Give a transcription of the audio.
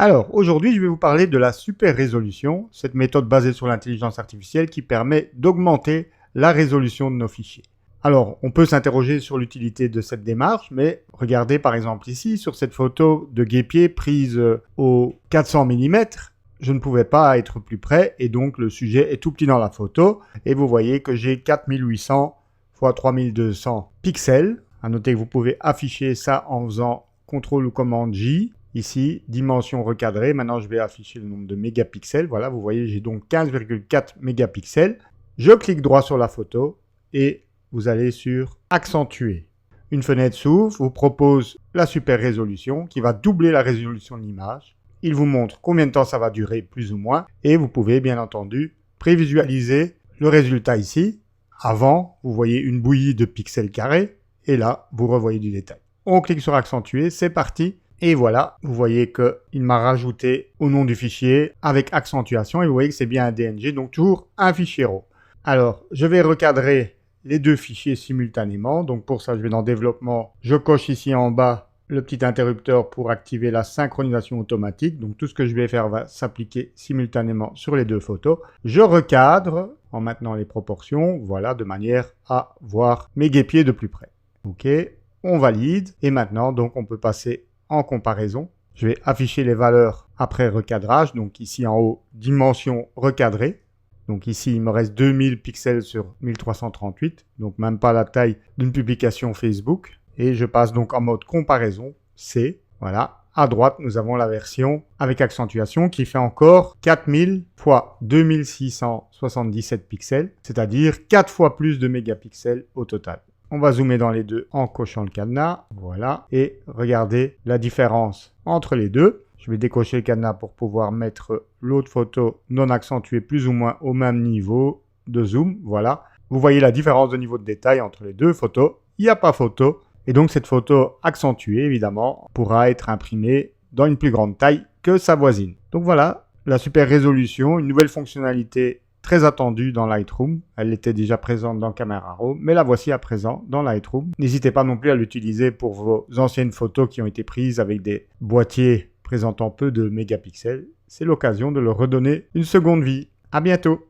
Alors, aujourd'hui, je vais vous parler de la super résolution, cette méthode basée sur l'intelligence artificielle qui permet d'augmenter la résolution de nos fichiers. Alors, on peut s'interroger sur l'utilité de cette démarche, mais regardez par exemple ici, sur cette photo de guêpier prise au 400 mm, je ne pouvais pas être plus près et donc le sujet est tout petit dans la photo. Et vous voyez que j'ai 4800 x 3200 pixels. À noter que vous pouvez afficher ça en faisant CTRL ou commande J. Ici, dimension recadrée. Maintenant, je vais afficher le nombre de mégapixels. Voilà, vous voyez, j'ai donc 15,4 mégapixels. Je clique droit sur la photo et vous allez sur Accentuer. Une fenêtre s'ouvre, vous propose la super résolution qui va doubler la résolution de l'image. Il vous montre combien de temps ça va durer, plus ou moins. Et vous pouvez, bien entendu, prévisualiser le résultat ici. Avant, vous voyez une bouillie de pixels carrés. Et là, vous revoyez du détail. On clique sur Accentuer, c'est parti. Et voilà, vous voyez qu'il m'a rajouté au nom du fichier avec accentuation et vous voyez que c'est bien un DNG, donc toujours un fichier RAW. Alors, je vais recadrer les deux fichiers simultanément. Donc pour ça, je vais dans Développement, je coche ici en bas le petit interrupteur pour activer la synchronisation automatique. Donc tout ce que je vais faire va s'appliquer simultanément sur les deux photos. Je recadre en maintenant les proportions, voilà, de manière à voir mes guêpiers de plus près. Ok, on valide et maintenant, donc on peut passer en comparaison. Je vais afficher les valeurs après recadrage. Donc ici en haut, dimension recadrée. Donc ici, il me reste 2000 pixels sur 1338. Donc même pas la taille d'une publication Facebook. Et je passe donc en mode comparaison. C. Voilà. À droite, nous avons la version avec accentuation qui fait encore 4000 x 2677 pixels. C'est-à-dire 4 fois plus de mégapixels au total. On va zoomer dans les deux en cochant le cadenas, voilà, et regardez la différence entre les deux. Je vais décocher le cadenas pour pouvoir mettre l'autre photo non accentuée plus ou moins au même niveau de zoom, voilà. Vous voyez la différence de niveau de détail entre les deux photos, il n'y a pas photo, et donc cette photo accentuée, évidemment, pourra être imprimée dans une plus grande taille que sa voisine. Donc voilà, la super résolution, une nouvelle fonctionnalité très attendue dans Lightroom. Elle était déjà présente dans Camera Raw, mais la voici à présent dans Lightroom. N'hésitez pas non plus à l'utiliser pour vos anciennes photos qui ont été prises avec des boîtiers présentant peu de mégapixels. C'est l'occasion de leur redonner une seconde vie. À bientôt!